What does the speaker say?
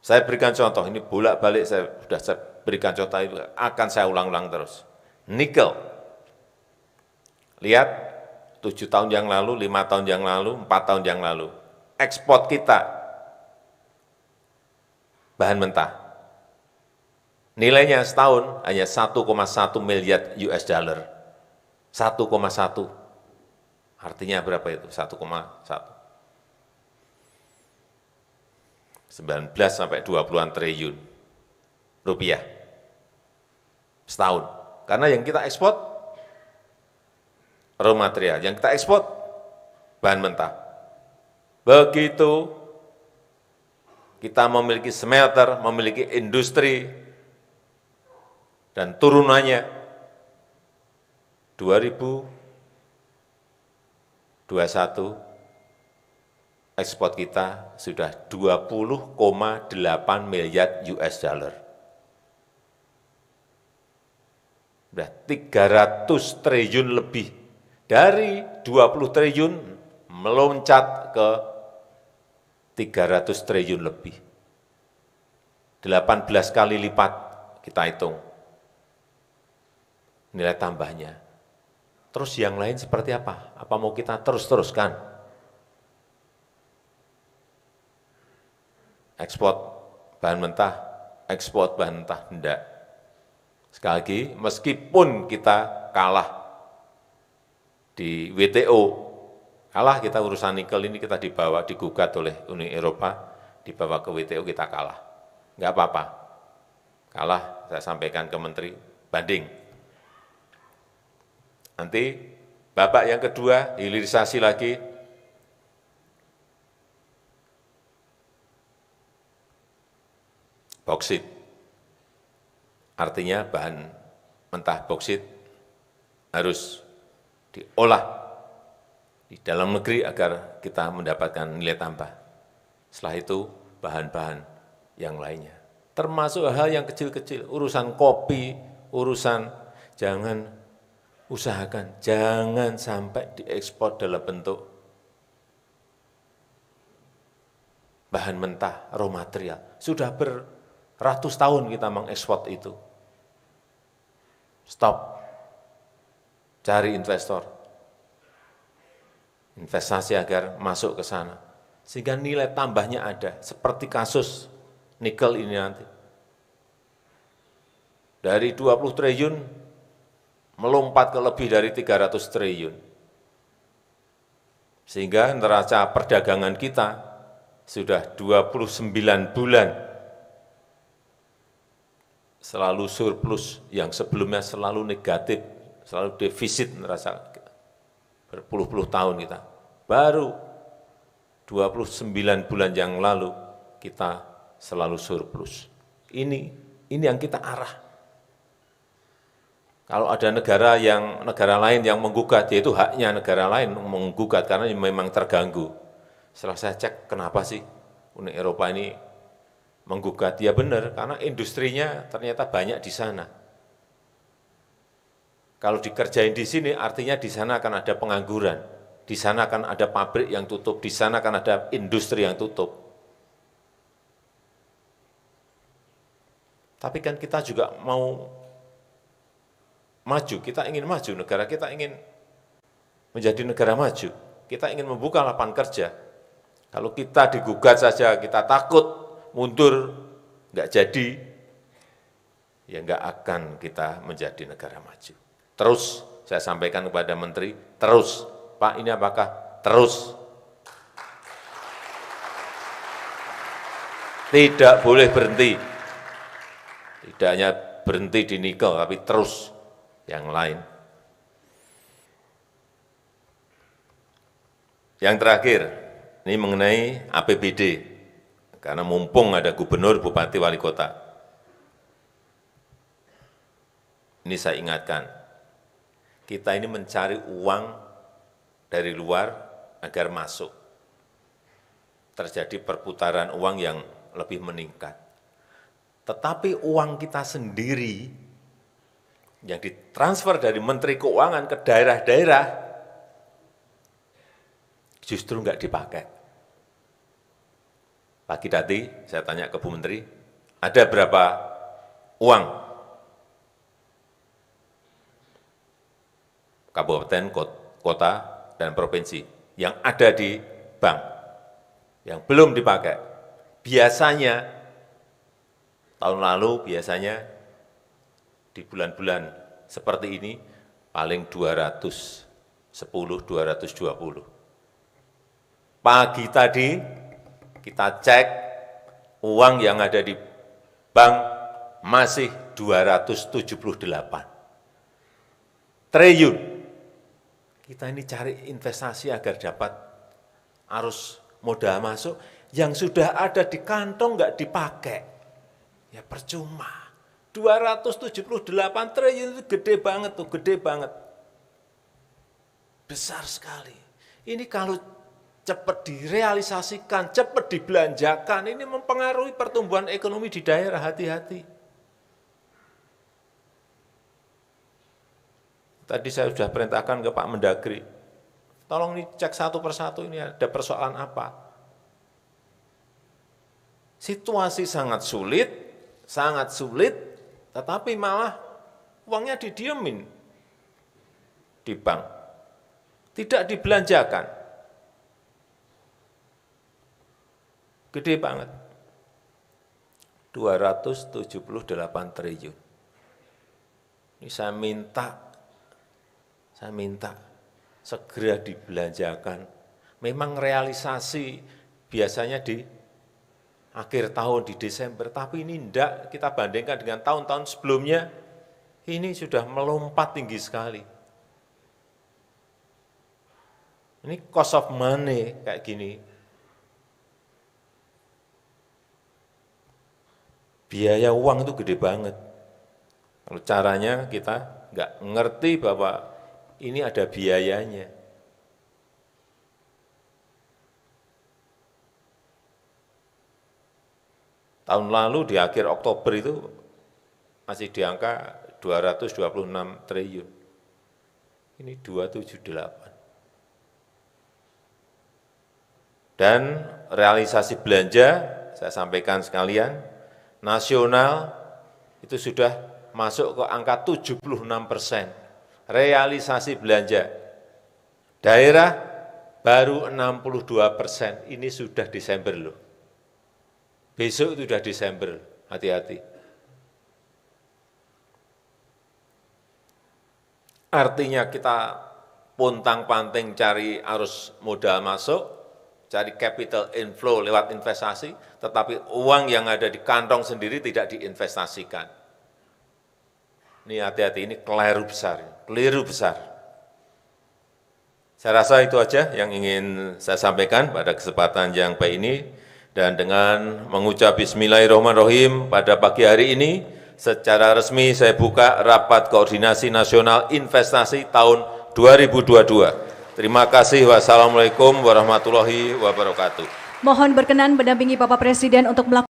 Saya berikan contoh, ini bolak-balik saya berikan contoh, itu akan saya ulang-ulang terus. Nikel, lihat 7 tahun yang lalu, 5 tahun yang lalu, 4 tahun yang lalu, ekspor kita bahan mentah, nilainya setahun hanya 1,1 miliar US dollar. 1,1. Artinya berapa itu? 1,1. 19 sampai 20-an triliun rupiah setahun. Karena yang kita ekspor raw material, yang kita ekspor bahan mentah. Begitu kita memiliki smelter, memiliki industri, dan turunannya 2021 ekspor kita sudah 20,8 miliar US dollar. Sudah 300 triliun lebih. Dari 20 triliun meloncat ke 300 triliun lebih. 18 kali lipat kita hitung nilai tambahnya. Terus yang lain seperti apa? Apa mau kita terus-teruskan? Ekspor bahan mentah, ekspor bahan mentah, enggak. Sekali lagi, meskipun kita kalah di WTO, kalah kita urusan nikel ini kita dibawa, digugat oleh Uni Eropa, dibawa ke WTO kita kalah. Enggak apa-apa, kalah saya sampaikan ke Menteri, banding. Nanti babak yang kedua, hilirisasi lagi, boksit. Artinya bahan mentah boksit harus diolah di dalam negeri agar kita mendapatkan nilai tambah. Setelah itu bahan-bahan yang lainnya. Termasuk hal yang kecil-kecil, urusan kopi, urusan usahakan jangan sampai diekspor dalam bentuk bahan mentah, raw material. Sudah ratus tahun kita mengekspor itu. Stop. Cari investor. Investasi agar masuk ke sana. Sehingga nilai tambahnya ada. Seperti kasus nikel ini nanti. Dari 20 triliun melompat ke lebih dari 300 triliun. Sehingga neraca perdagangan kita sudah 29 bulan selalu surplus, yang sebelumnya selalu negatif, selalu defisit neraca berpuluh-puluh tahun kita. Baru 29 bulan yang lalu kita selalu surplus. Ini yang kita arah. Kalau ada negara lain yang menggugat, yaitu haknya negara lain menggugat karena memang terganggu. Setelah saya cek, kenapa sih Uni Eropa ini menggugat? Ya benar, karena industrinya ternyata banyak di sana. Kalau dikerjain di sini, artinya di sana akan ada pengangguran, di sana akan ada pabrik yang tutup, di sana akan ada industri yang tutup. Tapi kan kita juga mau maju, kita ingin maju, negara kita ingin menjadi negara maju, kita ingin membuka lapangan kerja. Kalau kita digugat saja, kita takut, mundur, nggak jadi, ya nggak akan kita menjadi negara maju. Terus saya sampaikan kepada Menteri, terus, Pak ini apakah terus? Tidak boleh berhenti. Tidak hanya berhenti di nikel, tapi terus yang lain. Yang terakhir, ini mengenai APBD. Karena mumpung ada gubernur, bupati, wali kota. Ini saya ingatkan, kita ini mencari uang dari luar agar masuk. Terjadi perputaran uang yang lebih meningkat. Tetapi uang kita sendiri yang ditransfer dari Menteri Keuangan ke daerah-daerah justru enggak dipakai. Pagi tadi saya tanya ke Bu Menteri, ada berapa uang kabupaten, kota, dan provinsi yang ada di bank, yang belum dipakai. Biasanya, tahun lalu biasanya di bulan-bulan seperti ini, paling 210, 220. Pagi tadi kita cek uang yang ada di bank masih 278 triliun. Kita ini cari investasi agar dapat arus modal masuk yang sudah ada di kantong nggak dipakai. Ya percuma. 278 triliun itu gede banget tuh, gede banget. Besar sekali. Ini kalau cepat direalisasikan, cepat dibelanjakan, ini mempengaruhi pertumbuhan ekonomi di daerah, hati-hati. Tadi saya sudah perintahkan ke Pak Mendagri, tolong dicek satu persatu ini ada persoalan apa. Situasi sangat sulit, tetapi malah uangnya didiemin di bank, tidak dibelanjakan. Gede banget, 278 triliun. Ini saya minta segera dibelanjakan. Memang realisasi biasanya di akhir tahun, di Desember, tapi ini enggak, kita bandingkan dengan tahun-tahun sebelumnya, ini sudah melompat tinggi sekali. Ini cost of money kayak gini. Biaya uang itu gede banget. Kalau caranya kita nggak ngerti bahwa ini ada biayanya. Tahun lalu di akhir Oktober itu masih di angka 226 triliun. Ini 278. Dan realisasi belanja, saya sampaikan sekalian, nasional itu sudah masuk ke angka 76%, realisasi belanja. Daerah baru 62%, ini sudah Desember loh. Besok itu sudah Desember, hati-hati. Artinya kita pontang-panting cari arus modal masuk, cari capital inflow lewat investasi, tetapi uang yang ada di kantong sendiri tidak diinvestasikan. Ini hati-hati, ini keliru besar. Saya rasa itu aja yang ingin saya sampaikan pada kesempatan yang baik ini. Dan dengan mengucap Bismillahirrahmanirrahim pada pagi hari ini, secara resmi saya buka Rapat Koordinasi Nasional Investasi tahun 2022. Terima kasih. Wassalamualaikum warahmatullahi wabarakatuh. Mohon berkenan mendampingi Bapak Presiden untuk melakukan